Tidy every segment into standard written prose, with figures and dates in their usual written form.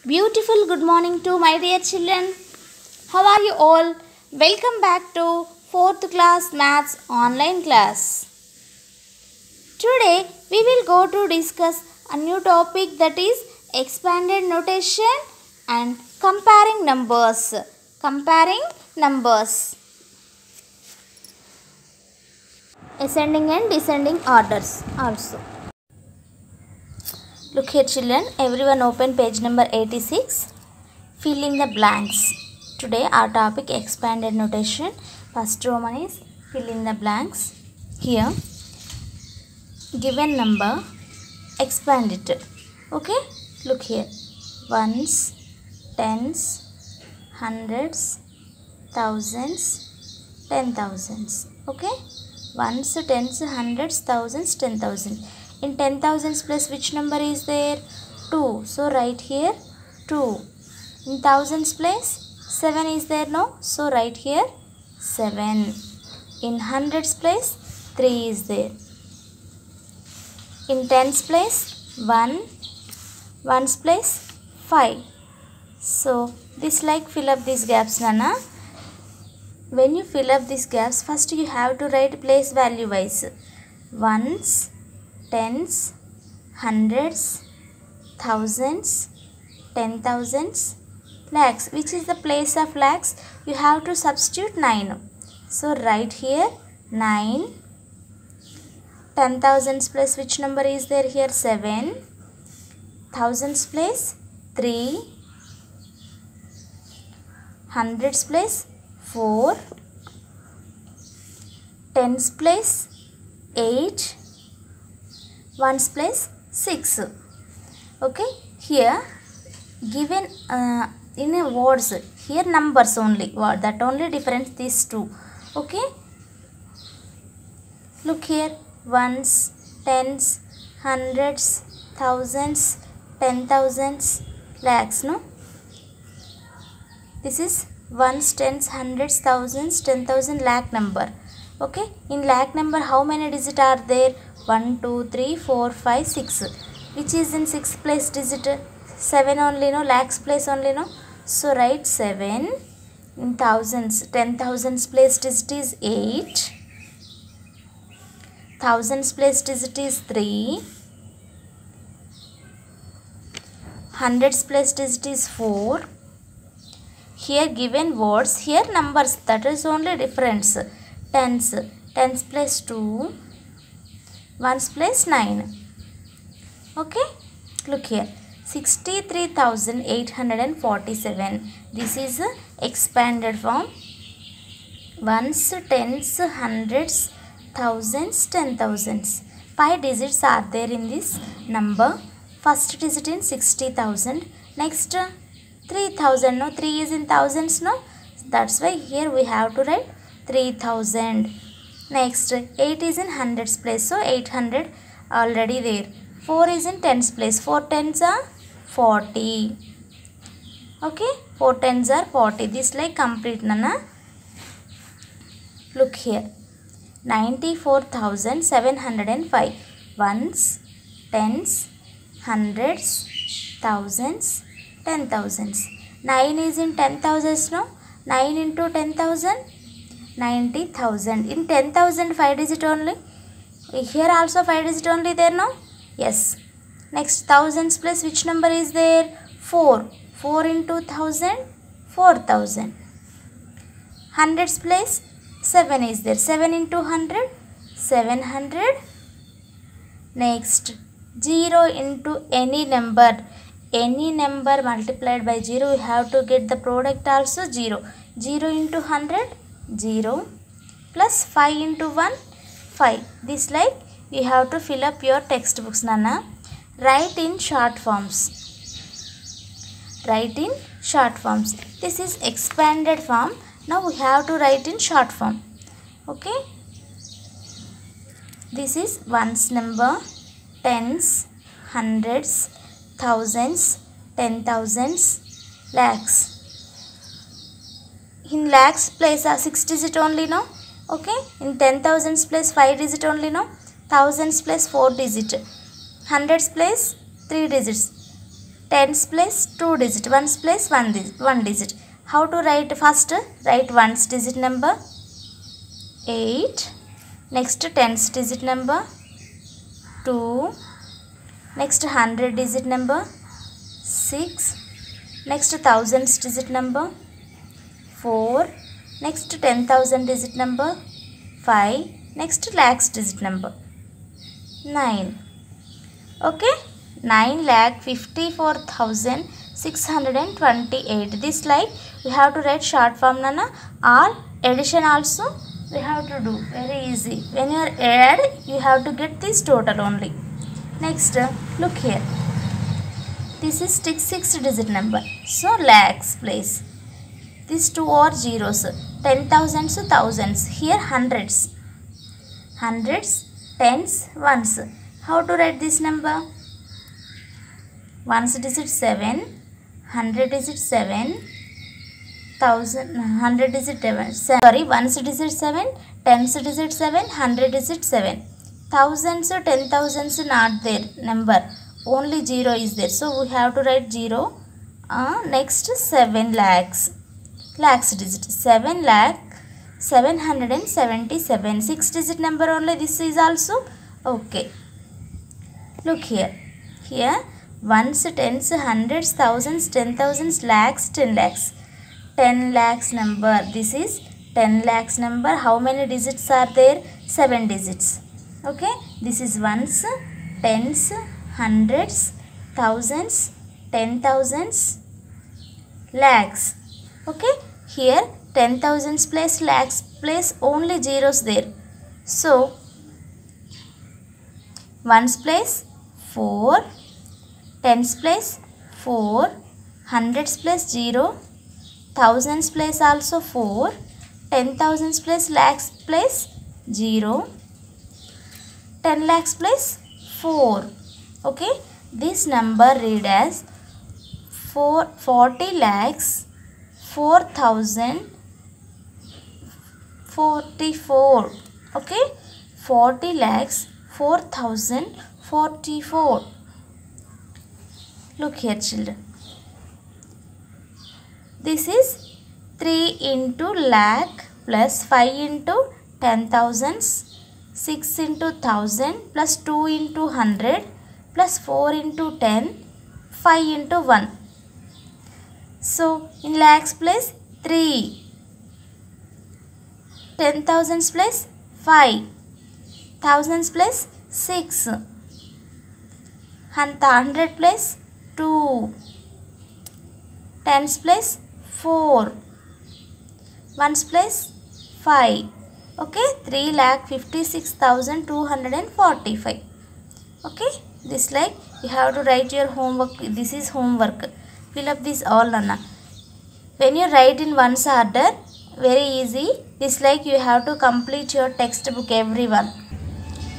Beautiful good morning to my dear children. How are you all? Welcome back to 4th class maths online class. Today we will go to discuss a new topic, that is expanded notation and comparing numbers. Comparing numbers. Ascending and descending orders also. Look here children, everyone open page number 86. Fill in the blanks. Today our topic expanded notation. First Roman is fill in the blanks. Here given number, expand it. Okay, look here. Ones, tens, hundreds, thousands, 10,000s. Okay, ones, tens, hundreds, thousands, 10,000. In 10,000s place which number is there? 2. So write here 2. In thousands place 7 is there, no? So write here 7. In hundreds place 3 is there. In tens place 1. Ones place 5. So this like fill up these gaps, Nana. When you fill up these gaps, first you have to write place value wise. Ones, tens, hundreds, thousands, 10,000s, lakhs. Which is the place of lakhs? You have to substitute 9. So write here 9. 10,000s place which number is there here? 7. Thousands place 3. Hundreds place 4. Tens place 8. Ones place 6. Okay, here given in a words, here numbers only, that only difference these two. Okay, look here, ones, tens, hundreds, thousands, 10,000s, lakhs, no? This is ones, tens, hundreds, thousands, 10,000 lakh number. Okay, in lakh number how many digits are there? 1, 2, 3, 4, 5, 6. Which is in 6th place digit? 7 only, no? Lakhs place only, no? So write 7. In thousands, 10,000s place digit is 8. Thousands place digit is 3. Hundreds place digit is 4. Here given words, here numbers, that is only difference. Tens, tens place 2. Ones place 9. Okay, look here, 63,847. This is a expanded form. Ones, tens, hundreds, thousands, 10,000s. 5 digits are there in this number. First digit in 60,000. Next 3,000. No, 3 is in thousands. No, that's why here we have to write 3,000. Next 8 is in hundreds place, so 800 already there. 4 is in tens place, 4 tens are 40. Okay, 4 tens are 40. This like complete, Nana. Look here, 94,705. Ones, tens, hundreds, thousands, 10,000s. 9 is in 10,000s, no? 9 into 10,000, 90,000. In 10,000 5 digit only. Here also 5 digit only there, no? Yes. Next thousands place which number is there? 4. 4 into 1,000, 4,000. Hundreds place 7 is there. 7 into 100, 700. Next 0 into any number. Any number multiplied by 0, you have to get the product also 0. 0 into 100, 0, plus 5 into 1, 5. This like you have to fill up your textbooks, Nana. Write in short forms. Write in short forms. This is expanded form. Now we have to write in short form. Okay. This is ones number, tens, hundreds, thousands, 10,000s, lakhs. In lakhs place 6 digit only, no? Okay, in 10,000s place 5 digit only, no? Thousands place 4 digit. Hundreds place 3 digits. Tens place 2 digit, ones place 1 digit. How to write? First write ones digit number 8, next tens digit number 2, next 100 digit number 6, next thousands digit number 4, next 10,000 digit number 5, next lakhs digit number 9. Okay, 9,54,628. This like we have to write short form nana, or addition also we have to do. Very easy. When you are add, you have to get this total only. Next, look here. This is 6 digit number. So lakhs place. These two are zeros. 10,000s, thousands. Here hundreds. Hundreds, tens, ones. How to write this number? Ones digit 7, 100 digit 7, 100 digit 7. Sorry, ones digit 7, tens digit 7, 100 digit 7. Thousands or 10,000s not there number. Only 0 is there. So we have to write 0. Next 7 lakhs. Lakhs digit 7 lakh 777. 6 digit number only. This is also okay. Look here. Here ones, tens, hundreds, thousands, 10,000s, lakhs, 10 lakhs. 10 lakhs number. This is 10 lakhs number. How many digits are there? 7 digits. Okay. This is ones, tens, hundreds, thousands, 10,000s, lakhs. Okay. Here 10,000s place, lakhs place, only zeros there. So ones place 4, tens place 4, hundreds place 0, thousands place also 4, 10,000s place, lakhs place 0, 10 lakhs place 4. Okay, this number read as 40 lakhs 4,044. Okay, 40 lakhs 4,044. Look here children. This is 3 into lakh plus 5 into 10,000s, 6 into 1000 plus 2 into 100 plus 4 into 10, 5 into 1. So in lakhs place 3, 10,000s place 5, thousands place 6, 100 place 2, tens place 4, ones place 5. Okay, 3,56,245. Okay, this like you have to write your homework. This is homework. Fill up this all Anna. When you write in one's order, very easy. This like you have to complete your textbook everyone.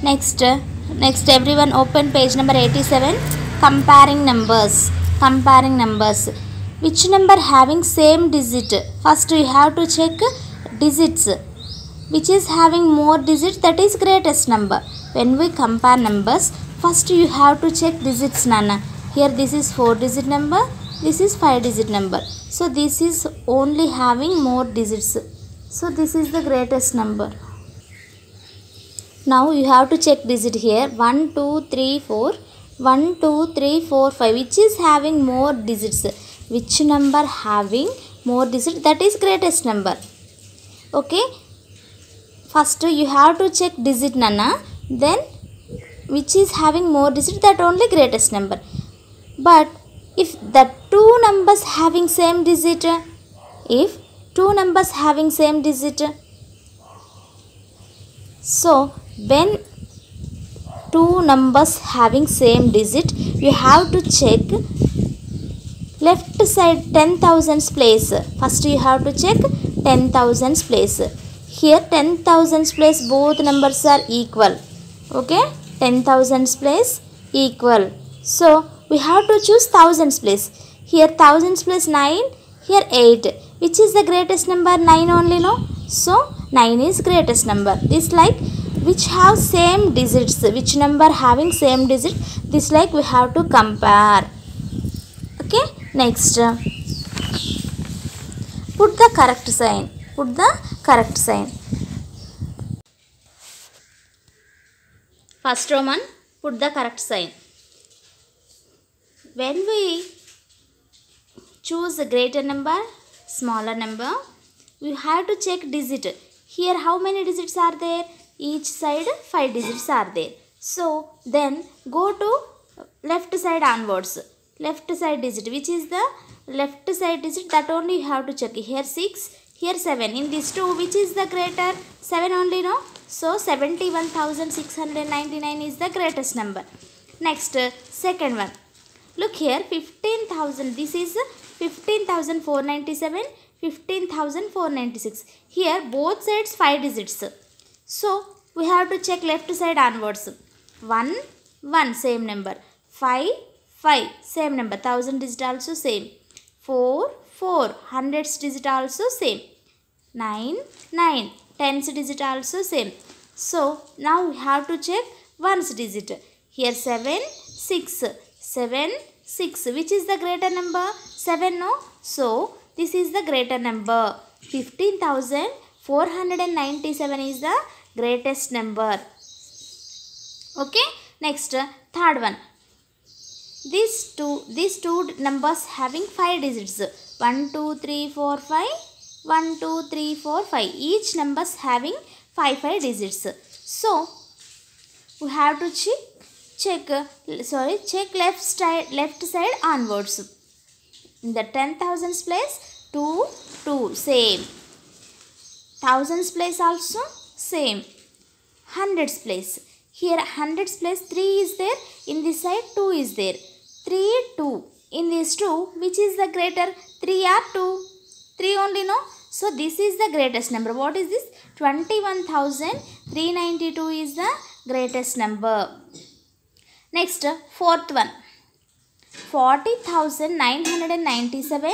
Next everyone open page number 87. Comparing numbers. Comparing numbers. Which number having same digit? First you have to check digits. Which is having more digits, that is greatest number. When we compare numbers, first you have to check digits Nana. Here this is 4 digit number, this is 5 digit number. So this is only having more digits. So this is the greatest number. Now you have to check digit here. 1, 2, 3, 4. 1, 2, 3, 4, 5. Which is having more digits? Which number having more digits? That is greatest number. Okay. First you have to check digit Nana. Then which is having more digits, that only greatest number. But if the two numbers having same digit, if two numbers having same digit, so when two numbers having same digit, you have to check left side 10,000s place. First you have to check 10,000s place. Here 10,000s place both numbers are equal. Okay, 10,000s place equal. So we have to choose thousands place. Here thousands place 9, here 8. Which is the greatest number? 9 only, no? So 9 is greatest number. This like which have same digits. Which number having same digit? This like we have to compare. Okay, next put the correct sign. Put the correct sign. First Roman, put the correct sign. When we choose a greater number, smaller number, we have to check digit. Here how many digits are there? Each side 5 digits are there. So then go to left side onwards. Left side digit, which is the left side digit, that only you have to check. Here 6, here 7. In these two, which is the greater? 7 only, no? So 71,699 is the greatest number. Next, second one. Look here, 15,000. This is 15,497, 15,496. Here both sides 5 digits. So we have to check left side onwards. 1, 1, same number. 5, 5, same number. 1000 digit also same. 4, 4, hundreds digit also same. 9, 9, tens digit also same. So now we have to check ones digit. Here 7, 6, 7, 6. Which is the greater number? 7, no? So this is the greater number. 15,497 is the greatest number. Okay. Next, third one. These two numbers having 5 digits. 1, 2, 3, 4, 5. 1, 2, 3, 4, 5. Each numbers having 5 digits. So we have to check left side onwards. In the 10,000s place, 2, 2, same. Thousands place also same. Hundreds place. Here hundreds place 3 is there. In this side 2 is there. 3, 2. In these two, which is the greater? 3 or 2? 3 only, no? So this is the greatest number. What is this? 21,392 is the greatest number. Next, fourth one. 40,997,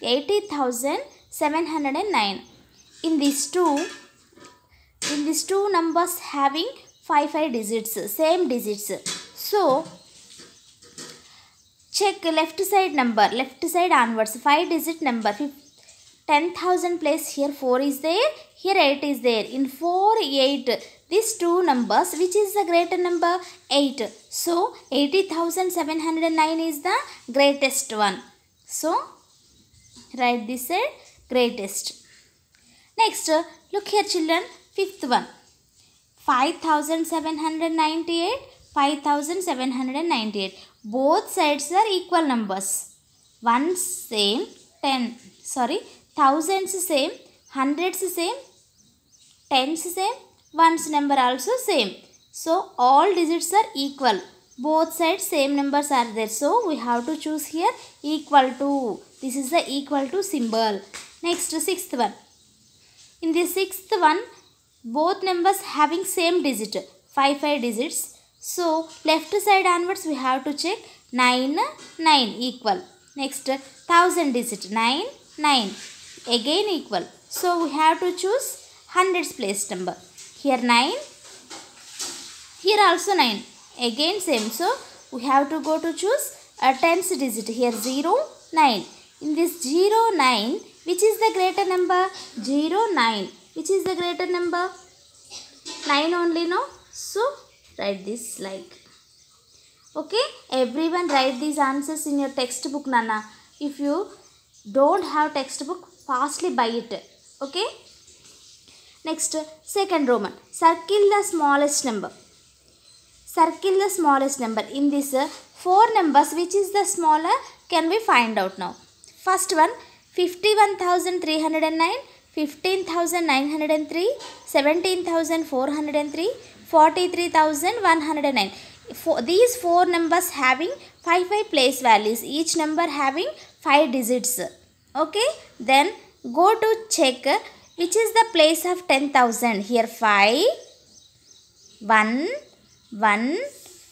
80,709. In these two numbers having 5 digits, same digits. So check left side number, left side onwards, 5 digit number. 10,000 place, here 4 is there, here 8 is there. In 4, 8, these two numbers, which is the greater number? 8. So 80,709 is the greatest one. So write this side, greatest. Next, look here children, fifth one. 5,798, 5,798. Both sides are equal numbers. Ones same, thousands same, hundreds same, tens same, ones number also same. So all digits are equal. Both sides same numbers are there. So we have to choose here equal to. This is the equal to symbol. Next, sixth one. In the sixth one, both numbers having same digit, 5 digits. So left side onwards we have to check 9, 9 equal. Next, 1000 digit, 9, 9 again equal. So we have to choose hundreds place number. Here 9, here also 9 again same. So we have to go to choose a tens digit. Here 0, 9. In this 0, 9, which is the greater number? 0, 9. Which is the greater number? 9 only, no? So write this like. Okay, everyone write these answers in your textbook, Nana. If you don't have textbook, fastly buy it. Okay. Next, second Roman. Circle the smallest number. Circle the smallest number. In this 4 numbers, which is the smaller, can we find out now? First one, 51,309, 15,903, 17,403, 43,109. These 4 numbers having 5 place values. Each number having 5 digits. Okay. Then go to check which is the place of 10,000. Here 5, 1, 1,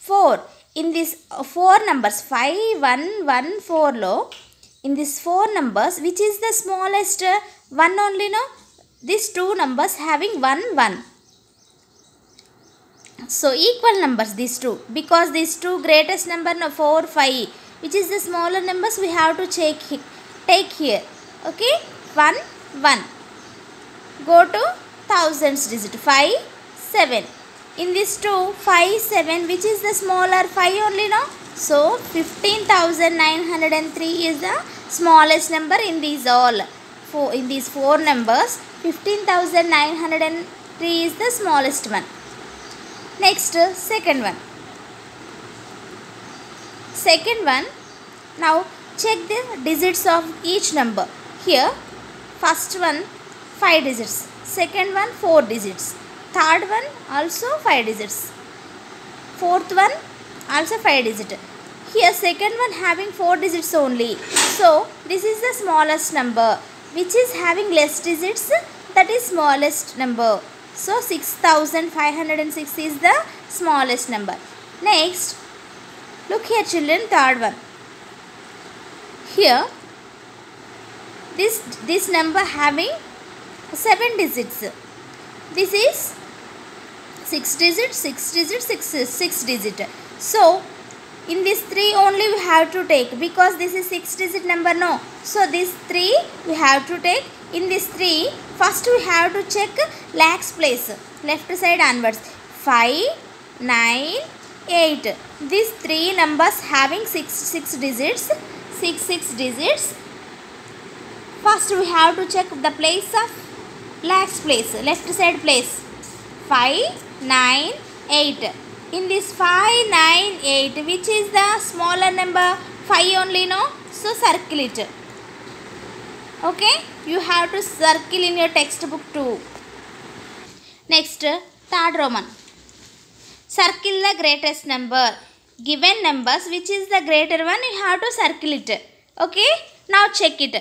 4. In these 4 numbers, 5, 1, 1, 4 low. In these 4 numbers, which is the smallest? 1 only, no? These 2 numbers having 1, 1. So equal numbers these two, because these two greatest number, no, 4, 5, which is the smaller numbers we have to take here. Okay, 1 1. Go to thousands digit, 5 7. In this 2 5 7, which is the smaller, 5 only, no? So 15,903 is the smallest number in these all. In these 4 numbers, 15,903 is the smallest one. Next, second one. Now check the digits of each number. Here, first one 5 digits, second one 4 digits, third one also 5 digits, fourth one also 5 digits. Here second one having 4 digits only. So this is the smallest number. Which is having less digits, that is smallest number. So 6,506 is the smallest number. Next, look here children, third one. Here this number having 7 digits. This is 6 digits, 6 digits, 6 digit. So in this 3 only we have to take, because this is 6 digit number, no? So this 3 we have to take. In this 3, first we have to check lakhs place, left side onwards. 5 9 8. These 3 numbers having 6 digits, 6 digits. First we have to check the place of lakhs place, left side place. 5 9 8. In this 5 9 8, which is the smaller number? 5 only, no? So circle it. Okay, you have to circle in your textbook too. Next, third Roman. Circle the greatest number. Given numbers, which is the greater one, you have to circle it. Okay, now check it.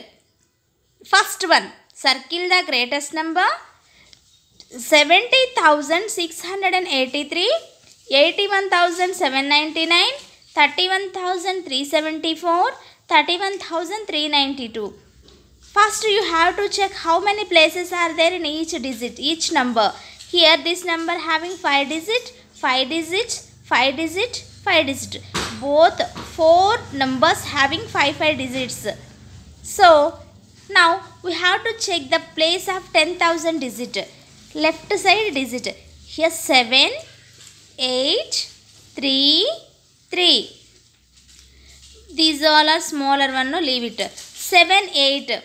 First one, circle the greatest number. 70,683, 81,799, 31,374, 31,392. First you have to check how many places are there in each digit, each number. Here this number having 5 digit, 5 digit, 5 digit, 5 digit. Both 4 numbers having 5 digits. So now we have to check the place of 10,000 digit. Left side digit. Here 7 8 3 3. These all are smaller one, no? Leave it. 7 8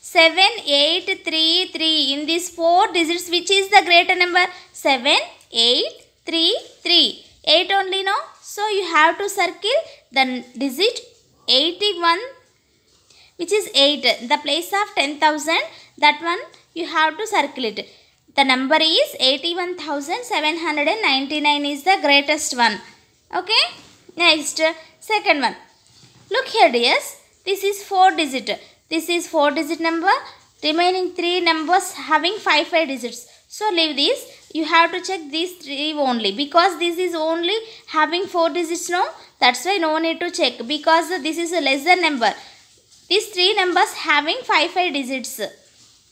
7 8 3 3. In these 4 digits, which is the greater number? 7 8 3 3. 8 only, no? So you have to circle the digit 81, which is 8. The place of 10,000, that one you have to circle it. The number is 81,799 is the greatest one. Okay. Next, second one. Look here dears. This is 4 digit. This is 4 digit number. Remaining 3 numbers having 5 digits. So leave this. You have to check these 3 only, because this is only having 4 digits, no? That's why no need to check, because this is a lesser number. These 3 numbers having 5 digits.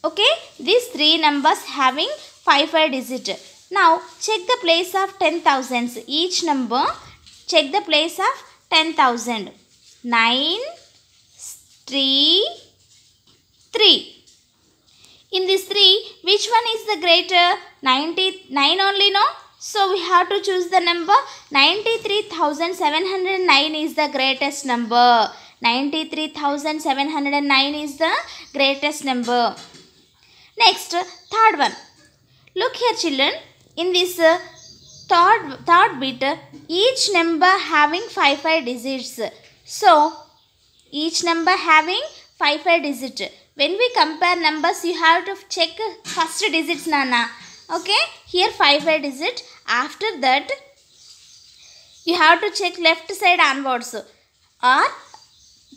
Okay, these 3 numbers having 5 digit. Now check the place of 10,000s. Each number check the place of 10,000. 9 3 3. In this 3, which one is the greater? 99 only, no? So we have to choose the number. 93,709 is the greatest number. 93,709 is the greatest number. Next, third one. Look here children. In this third bit, each number having 5 digits. So each number having 5 digits. When we compare numbers, you have to check first digits, Nana. Okay, here 5 digit. After that, you have to check left side onwards, or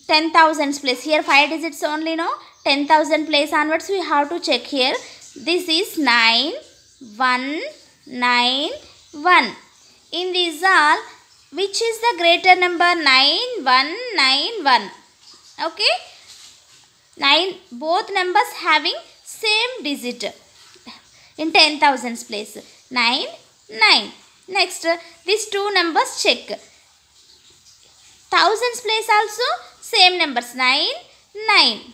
10,000 place. Here 5 digits only, no? 10,000 place onwards we have to check here. This is 9 1 9 1. In these all, which is the greater number? 9 1 9 1. Okay, 9, both numbers having same digit in 10,000 place. 9 9. Next, these 2 numbers check. Thousands place also same numbers 9, 9.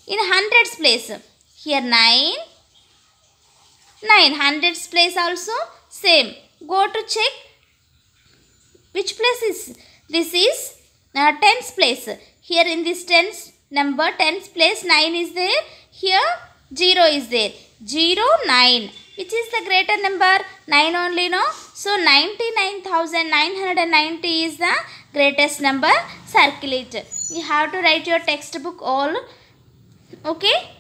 In hundreds place, here 9, 9. Hundreds place also same. Go to check which place is this is tens place. Here in this tens number, tens place 9 is there. Here 0 is there. 0, 9. Which is the greater number? 9 only, no? So 99,990 is the greatest number. Circle it. You have to write your textbook all. Okay.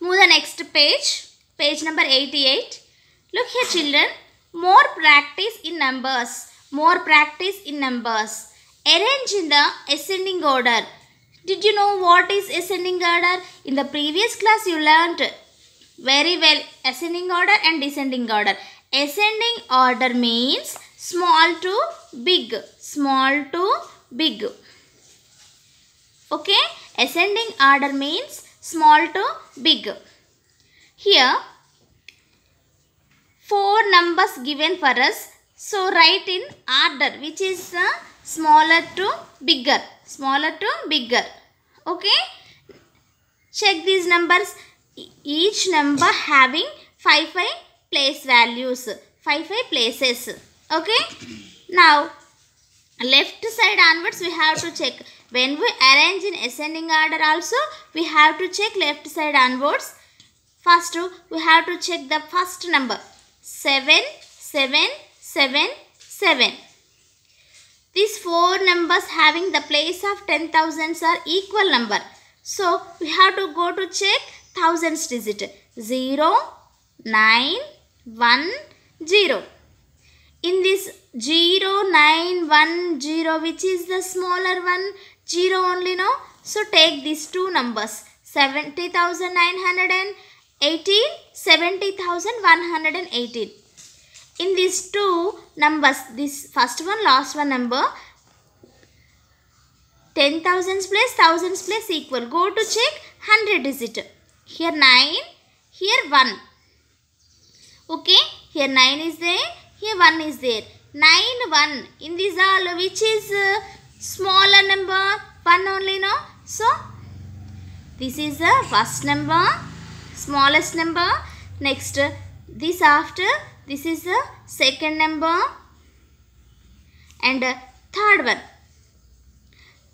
Move the next page. Page number 88. Look here children. More practice in numbers. More practice in numbers. Arrange in the ascending order. Did you know what is ascending order? In the previous class you learnt very well ascending order and descending order. Ascending order means small to big. Small to big. Okay. Ascending order means small to big. Here 4 numbers given for us. So write in order which is smaller to bigger. Smaller to bigger. Okay. Check these numbers. Each number having 5 place values. 5 places. Okay. Now left side onwards we have to check. When we arrange in ascending order also we have to check left side onwards. First we have to check the first number 7, 7, 7, 7. These 4 numbers having the place of 10,000s are equal number. So we have to go to check thousands digit. 0, 9, 1, 0. In this 0, 9, 1, 0 which is the smaller one? 0 only, no? So take these 2 numbers 70,918, 70,118. In these 2 numbers, this first one, last one number, 10,000s place, thousands place equal. Go to check 100 digit. Here 9, here 1. Okay, here 9 is there, here 1 is there. 9, 1. In this all, which is smaller number? 1 only, no? So, this is the first number, smallest number. Next, this after, this is the second number and third one.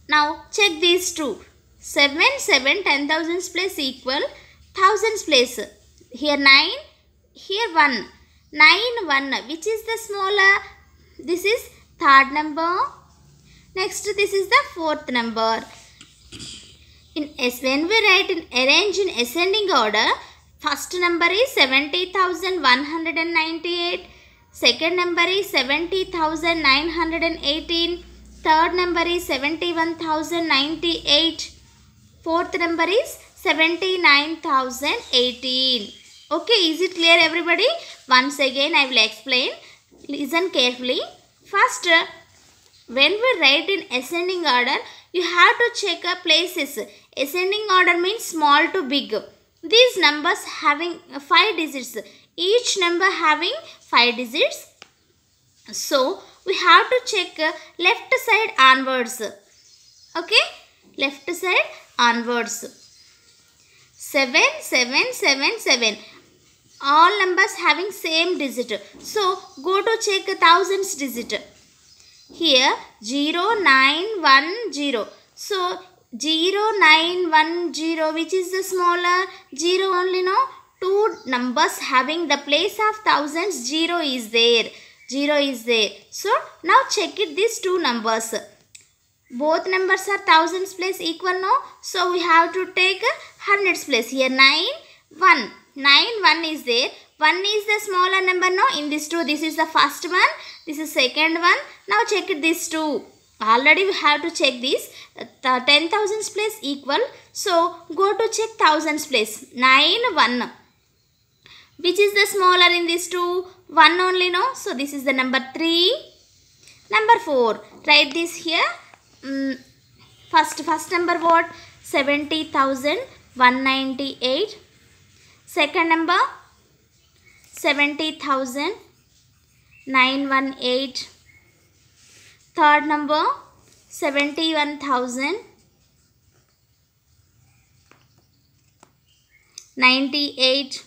Now, check these two. 7, 7, 10,000s place equal, thousands place. Here 9, here 1. 9, 1. Which is the smaller? This is third number. Next, this is the fourth number. When we write in arrange in ascending order, first number is 70,198. Second number is 70,918. Third number is 71,098. Fourth number is 79,018. Okay, is it clear everybody? Once again I will explain. Listen carefully. First, when we write in ascending order, you have to check places. Ascending order means small to big. These numbers having 5 digits. Each number having 5 digits. So, we have to check left side onwards. Okay? Left side onwards. 7, 7, 7, 7. All numbers having same digit. So, go to check thousands digit. Here 0, 9, 1, 0. So, 0, 9, 1, 0. Which is the smaller? 0 only, no? 2 numbers having the place of thousands. 0 is there. 0 is there. So, now check it these 2 numbers. Both numbers are thousands place equal, no? So, we have to take hundreds place. Here 9, 1. 9, 1 is there. 1 is the smaller number, no? In this 2, this is the first one. This is second one. Now check it these 2. Already we have to check this. 10,000s place equal. So, go to check thousands place. 9, 1. Which is the smaller in these 2? 1 only, no? So, this is the number 3. Number 4. Write this here. First number what? 70,198. Second number 70,918. Third number 71,098.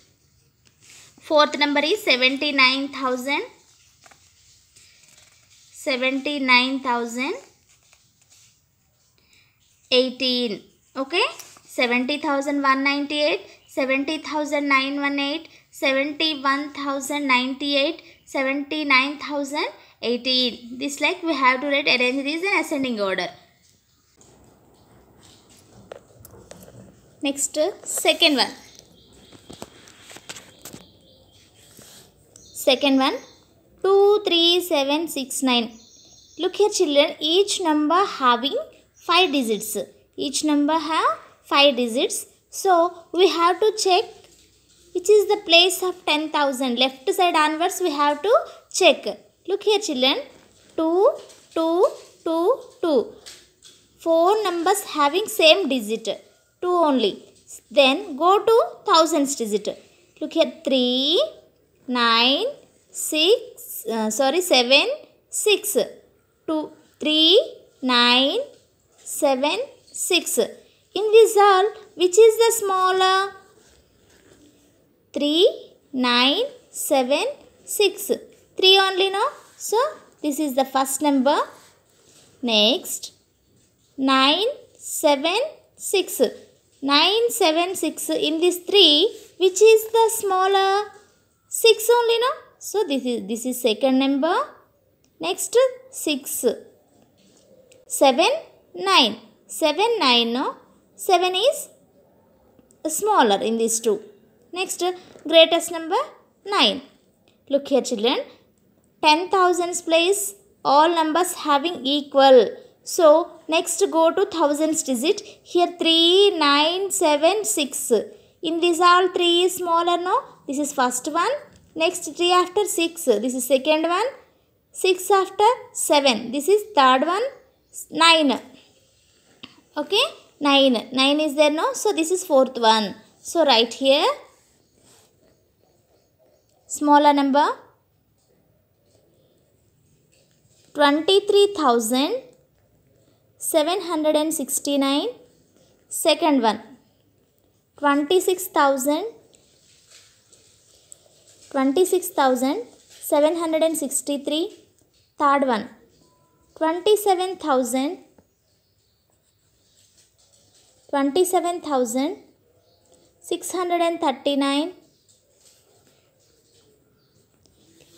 Fourth number is 79,018. Okay, 70,198, 70,918, 71,098, 79,018. This like we have to write, arrange these in ascending order. Next, second one. Second one, 23769. Look here children, each number having 5 digits. Each number have 5 digits. So we have to check which is the place of 10,000. Left side onwards we have to check. Look here children, 2, 2, 2, 2. 4 numbers having same digit, 2 only. Then go to thousands digit. Look here, 3, 9, 7, 6. 2, 3, 9, 7, 6. In this all, which is the smaller? 3, 9, 7, 6. 3 only, no? So, this is the first number. Next, 9, 7, 6. 9, 7, 6. In this 3, which is the smaller? 6 only, no? So, this is second number. Next, 6. 7, 9. 7, 9, no? 7 is smaller in these two. Next, greatest number, 9. Look here children, 10,000s place, all numbers having equal. So, next go to thousands digit. Here 3, 9, 7, 6. In this all 3 is smaller, no? This is first one. Next 3 after 6. This is second one. 6 after 7. This is third one. 9. Okay? 9. 9 is there, no? So, this is fourth one. So, write here. Smaller number. 23,769. Second one. 26,763. Third one. 27,639.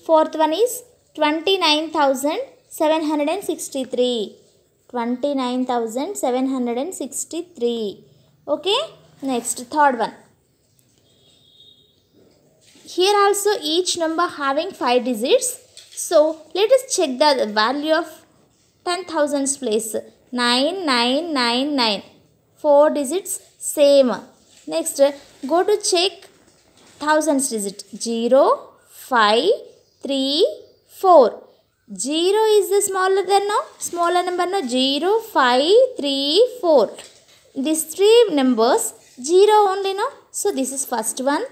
Fourth one is 29,763. 29,763. Okay. Next, third one. Here also each number having 5 digits. So, let us check the value of 10,000s place. 9, 9, 9, 9. 4 digits same. Next, go to check thousands digit. 0, 5, 3, 4. 0 is the smaller than no? Smaller number no? 0, 5, 3, 4. These 3 numbers 0 only, no? So, this is first one.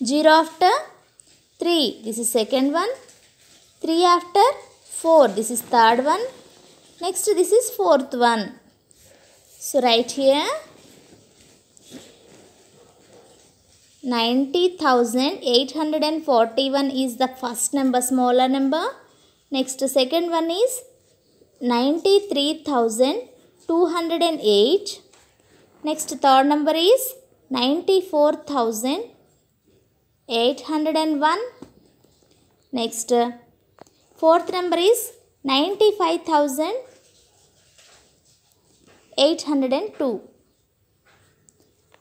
0 after 3. This is second one. 3 after 4. This is third one. Next, this is fourth one. So, write here 90,841 is the first number, smaller number. Next, second one is 93,208. Next, third number is 94,801. Next, fourth number is 95,802.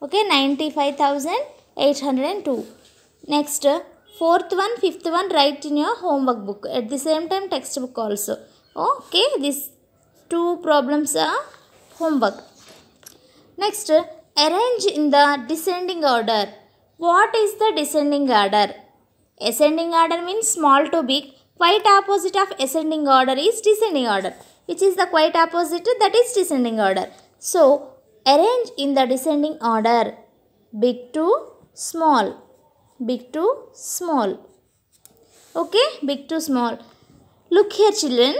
Okay, 95,802. Next, fourth one, fifth one, write in your homework book. At the same time, textbook also. Okay, these 2 problems are homework. Next, arrange in the descending order. What is the descending order? Ascending order means small to big. Quite opposite of ascending order is descending order. Which is the quite opposite? That is descending order. So, arrange in the descending order. Big to small. Big to small. Okay, big to small. Look here children.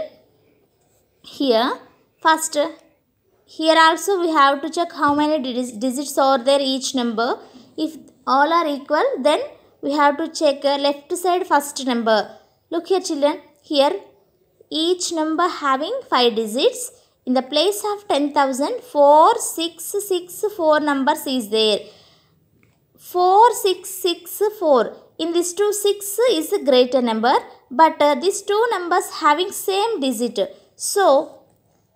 Here first, here also we have to check how many digits are there each number. If all are equal, then we have to check left side first number. Look here children, here each number having 5 digits. In the place of 10,000, 4664 numbers is there. 4664. In this two, 6 is a greater number, but these two numbers having same digit. So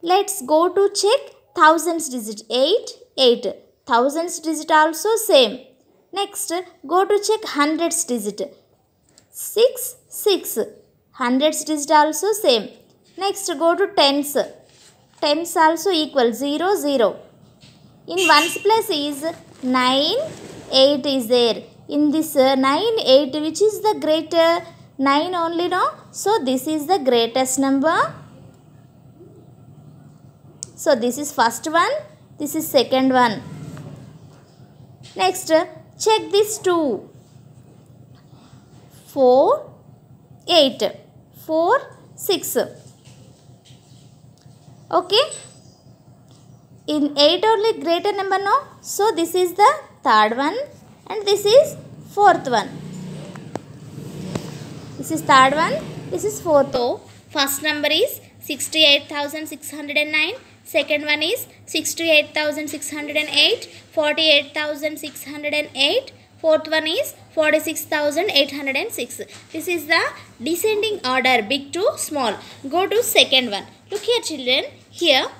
let's go to check thousands digit. 8, 8. Thousands digit also same. Next, go to check hundreds digit. 6, 6. Hundreds digit also same. Next, go to tens. Tens also equal. 0, 0. In ones place is 9, 8 is there. In this 9, 8, which is the greater? 9 only, no? So this is the greatest number. So this is first one. This is second one. Next, check this 2. 4, 8. 4, 6. Okay. In 8 only greater number, no? So this is the third one and this is fourth one. This is third one, this is fourth. So first number is 68,609. Second one is 68,608. 48,608. Fourth one is 46,806. This is the descending order, big to small. Go to second one. Look here children, here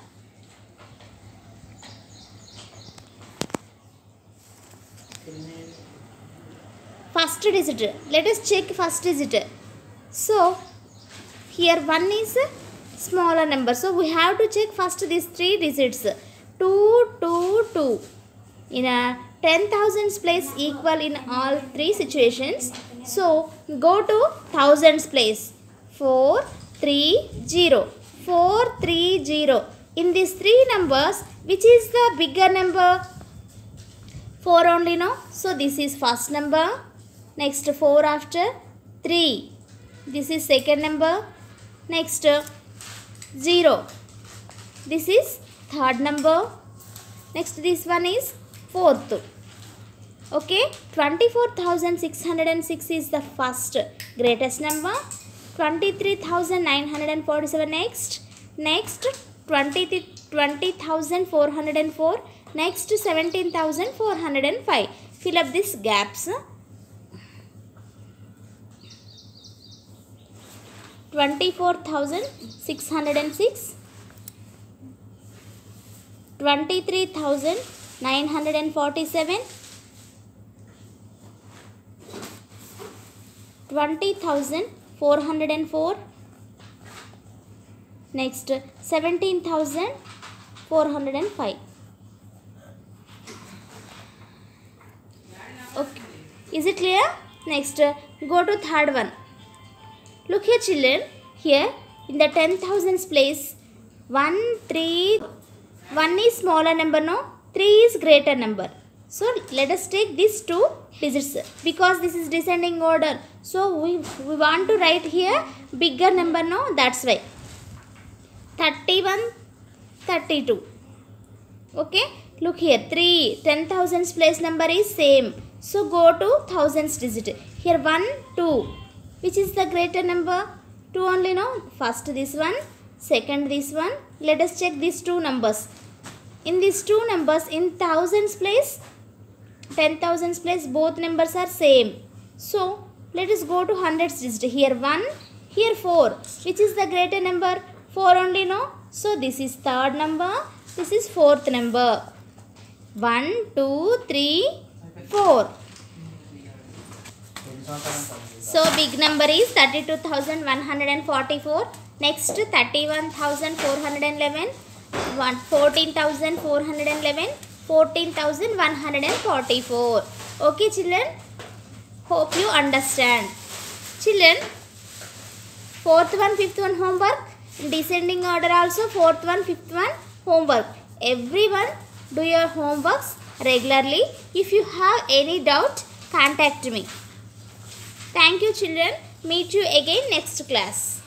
first digit. Let us check first digit. So here 1 is a smaller number. So we have to check first these 3 digits. 2, 2, 2. In a 10,000s place equal in all 3 situations. So go to thousands place. 4, 3, 0. 4, 3, 0. In these 3 numbers, which is the bigger number? 4 only, no? So this is first number. Next 4 after 3. This is second number. Next 0. This is third number. Next this one is fourth. Okay. 24,606 is the first greatest number. 23,947 next. Next 20,404. Next 17,405. Fill up these gaps. 24,606, 23,947, 20,404, next 17,405. Okay, is it clear? Next, go to third one. Look here children, here in the 10,000s place, 1, 3, 1 is smaller number, no? 3 is greater number. So let us take these 2 digits because this is descending order. So we want to write here bigger number, no? That's why. 31, 32. Okay, look here, 3, 10,000s place number is same. So go to thousands digit. Here 1, 2. Which is the greater number? 2 only, no? First this one, second this one. Let us check these 2 numbers. In these 2 numbers, in thousands place, 10,000s place, both numbers are same. So let us go to hundreds digit. Here 1, here 4. Which is the greater number? 4 only, no? So this is third number, this is fourth number. 1, 2, 3, 4. So big number is 32,144. Next 31,411. 14,411. 14,144. Okay children. Hope you understand. Children, fourth one, fifth one homework. Descending order also fourth one, fifth one homework. Everyone do your homeworks regularly. If you have any doubt, contact me. Thank you children. Meet you again next class.